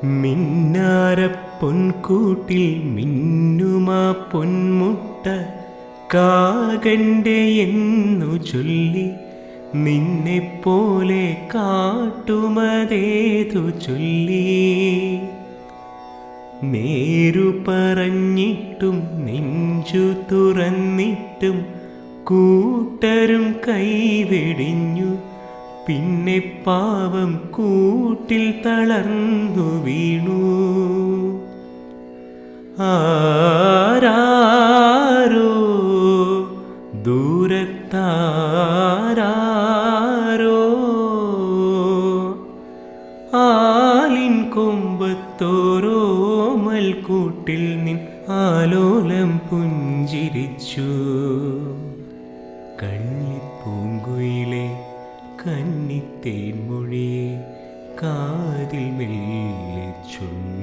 മിന്നാരപ്പൊൻകൂട്ടിൽ മിന്നുമാ പൊന്മുട്ട കാകൻ്റെ എന്നു ചൊല്ലി നിന്നെപ്പോലെ കാട്ടുമതേതു ചൊല്ലി. നേരു പറഞ്ഞിട്ടും നെഞ്ചു തുറന്നിട്ടും കൂട്ടരും കൈവെടിഞ്ഞു. പിന്നെ പാവം കൂട്ടിൽ തളർന്നു വീണു. ആരാരോ ദൂരത്താരോ ആലിൻ കൊമ്പത്തോരോ മൽക്കൂട്ടിൽ നിൻ ആലോലം പുഞ്ചിരിച്ചു. കള്ളിപ്പൂങ്കുയിലെ കന്നിത്തേൻമൊഴിയെ കാതിൽ മെല്ലെ ചൊല്ലി.